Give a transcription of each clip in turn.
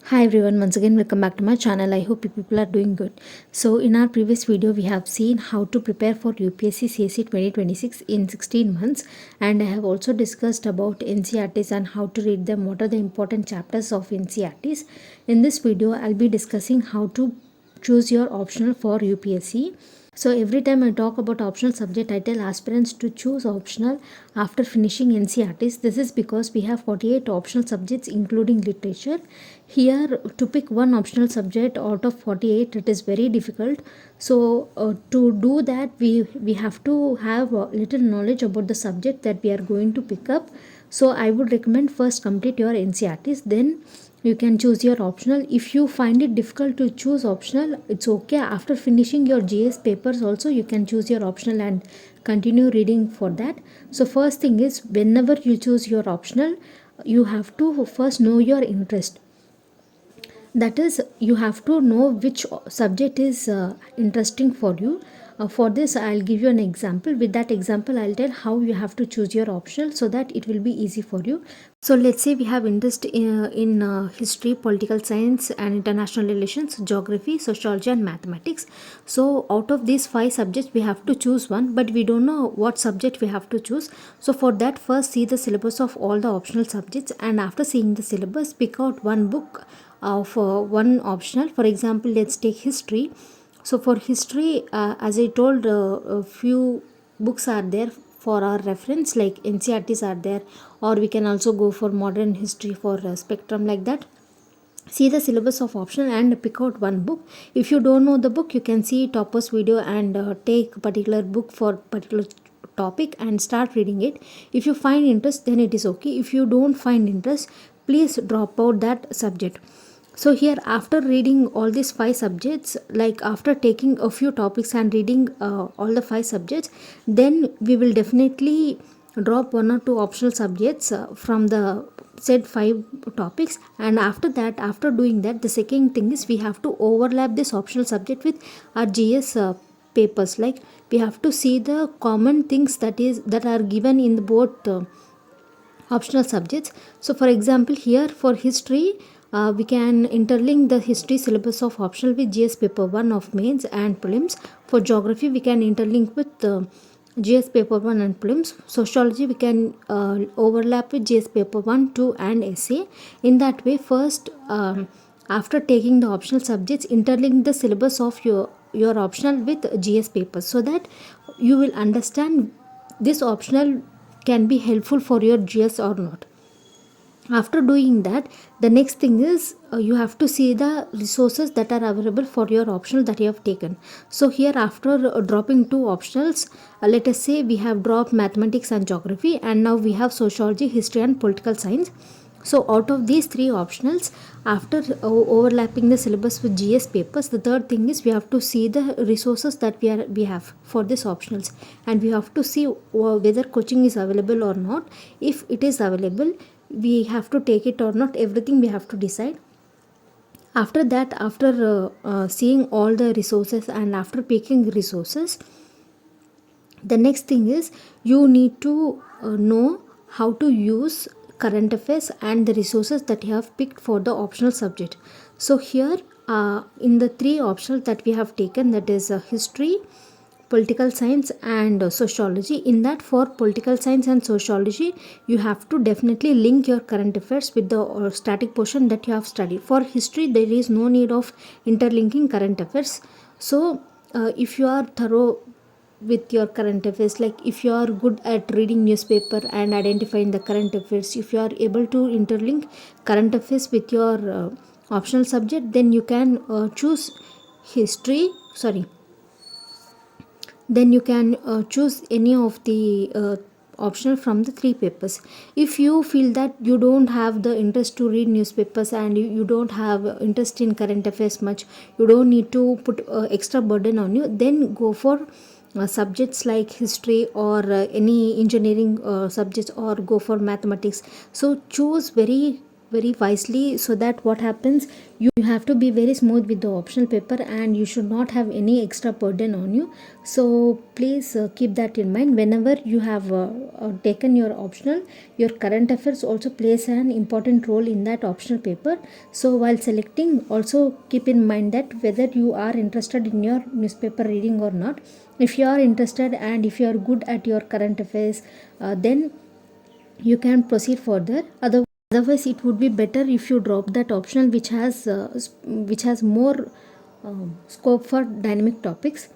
Hi everyone, once again welcome back to my channel. I hope you people are doing good. So in our previous video we have seen how to prepare for UPSC CSE 2026 in 16 months, and I have also discussed about NCRTs and how to read them, what are the important chapters of NCRTs. In this video I'll be discussing how to choose your optional for UPSC. So every time I talk about optional subject, I tell aspirants to choose optional after finishing NCRTs. This is because we have 48 optional subjects including literature. Here to pick one optional subject out of 48, it is very difficult. So to do that, we have to have a little knowledge about the subject that we are going to pick up. So I would recommend first complete your NCRTs, then you can choose your optional. If you find it difficult to choose optional, it's okay. After finishing your GS papers also you can choose your optional and continue reading for that. So first thing is, whenever you choose your optional, you have to first know your interest. That is, you have to know which subject is interesting for you. For this I'll give you an example. With that example I'll tell how you have to choose your optional so that it will be easy for you. So let's say we have interest in history, political science and international relations, geography, sociology and mathematics. So out of these 5 subjects we have to choose one, but we don't know what subject we have to choose. So for that, first see the syllabus of all the optional subjects, and after seeing the syllabus, pick out one book of one optional. For example, let's take history. So for history, as I told, a few books are there for our reference, like NCRTs are there, or we can also go for modern history for spectrum, like that. See the syllabus of optional and pick out one book. If you don't know the book, you can see topper's video and take particular book for particular topic and start reading it. If you find interest, then it is okay. If you don't find interest, please drop out that subject. So here, after reading all these 5 subjects, like after taking a few topics and reading all the 5 subjects, then we will definitely drop one or two optional subjects from the said 5 topics. And after that, after doing that, the second thing is we have to overlap this optional subject with our GS papers. Like we have to see the common things that are given in the both optional subjects. So for example, here for history, we can interlink the history syllabus of optional with GS paper 1 of mains and prelims. For geography, we can interlink with GS paper 1 and prelims. Sociology, we can overlap with GS paper 1, 2 and essay. In that way, first after taking the optional subjects, interlink the syllabus of your optional with GS papers, so that you will understand this optional can be helpful for your GS or not. After doing that, the next thing is you have to see the resources that are available for your optional that you have taken. So here, after dropping 2 optionals, let us say we have dropped mathematics and geography, and now we have sociology, history and political science. So out of these 3 optionals, after overlapping the syllabus with GS papers, the third thing is we have to see the resources that we have for this optionals, and we have to see whether coaching is available or not. If it is available, we have to take it or not. Everything we have to decide. After that, after seeing all the resources and after picking resources, the next thing is you need to know how to use current affairs and the resources that you have picked for the optional subject. So here, in the 3 options that we have taken, that is history, political science and sociology. In that, for political science and sociology, you have to definitely link your current affairs with the static portion that you have studied. For history, there is no need of interlinking current affairs. So if you are thorough with your current affairs, like if you are good at reading newspaper and identifying the current affairs, if you are able to interlink current affairs with your optional subject, then you can choose history sorry then you can choose any of the optional from the 3 papers. If you feel that you don't have the interest to read newspapers and you don't have interest in current affairs much, you don't need to put extra burden on you, then go for subjects like history or any engineering subjects, or go for mathematics. So choose very very wisely, so that what happens, you have to be very smooth with the optional paper and you should not have any extra burden on you. So please keep that in mind whenever you have taken your optional. Your current affairs also plays an important role in that optional paper. So while selecting, also keep in mind that whether you are interested in your newspaper reading or not. If you are interested and if you are good at your current affairs, then you can proceed further. Otherwise it would be better if you drop that optional which has more scope for dynamic topics.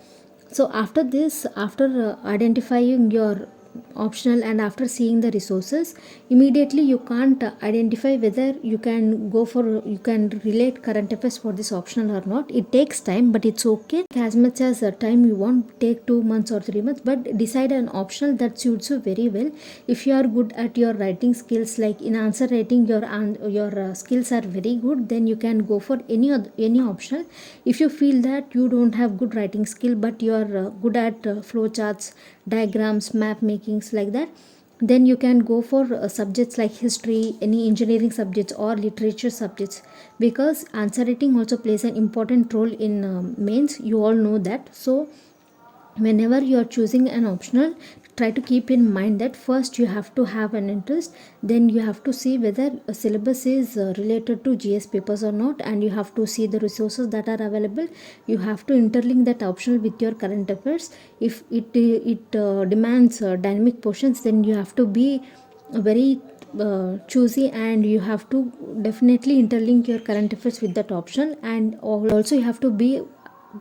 So after this, after identifying your optional and after seeing the resources, immediately you can't identify whether you can relate current affairs for this optional or not. It takes time, but it's okay. As much as time you want, take 2 months or 3 months, but decide an optional that suits you very well. If you are good at your writing skills, like in answer writing, your skills are very good, then you can go for any optional. If you feel that you don't have good writing skill but you are good at flow charts, diagrams, map makings, like that, then you can go for subjects like history, any engineering subjects or literature subjects, because answer writing also plays an important role in mains, you all know that. So whenever you are choosing an optional, try to keep in mind that first you have to have an interest, then you have to see whether a syllabus is related to GS papers or not, and you have to see the resources that are available. You have to interlink that optional with your current affairs. If it demands dynamic portions, then you have to be very choosy, and you have to definitely interlink your current affairs with that optional, and also you have to be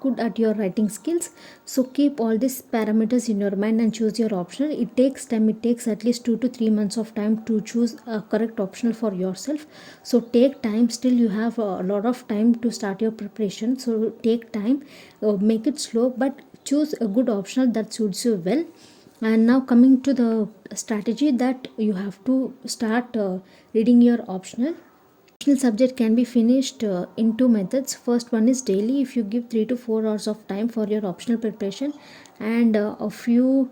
good at your writing skills. So keep all these parameters in your mind and choose your optional. It takes time, it takes at least 2 to 3 months of time to choose a correct optional for yourself. So take time, still you have a lot of time to start your preparation. So take time, make it slow, but choose a good optional that suits you well. And now coming to the strategy that you have to start reading your optional. Optional subject can be finished in two methods. First one is daily. If you give 3 to 4 hours of time for your optional preparation, and a few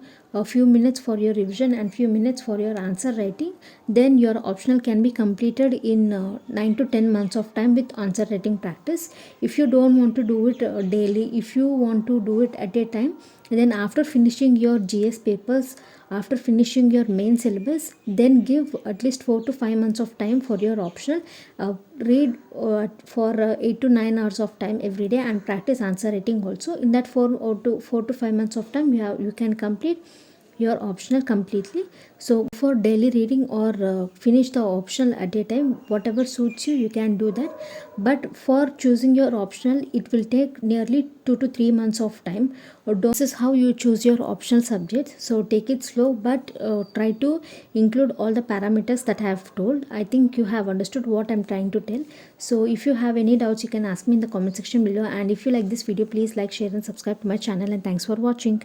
minutes for your revision and few minutes for your answer writing, then your optional can be completed in 9 to 10 months of time with answer writing practice. If you don't want to do it daily, if you want to do it at a time, then after finishing your GS papers, after finishing your main syllabus, then give at least 4 to 5 months of time for your optional. Read for 8 to 9 hours of time every day and practice answer writing also. In that 4 to 5 months of time, you can complete your optional completely. So for daily reading or finish the optional at a time, whatever suits you, you can do that. But for choosing your optional, it will take nearly 2 to 3 months of time. This is how you choose your optional subjects. So take it slow, but try to include all the parameters that I have told. I think you have understood what I'm trying to tell. So if you have any doubts, you can ask me in the comment section below. And if you like this video, please like, share and subscribe to my channel. And thanks for watching.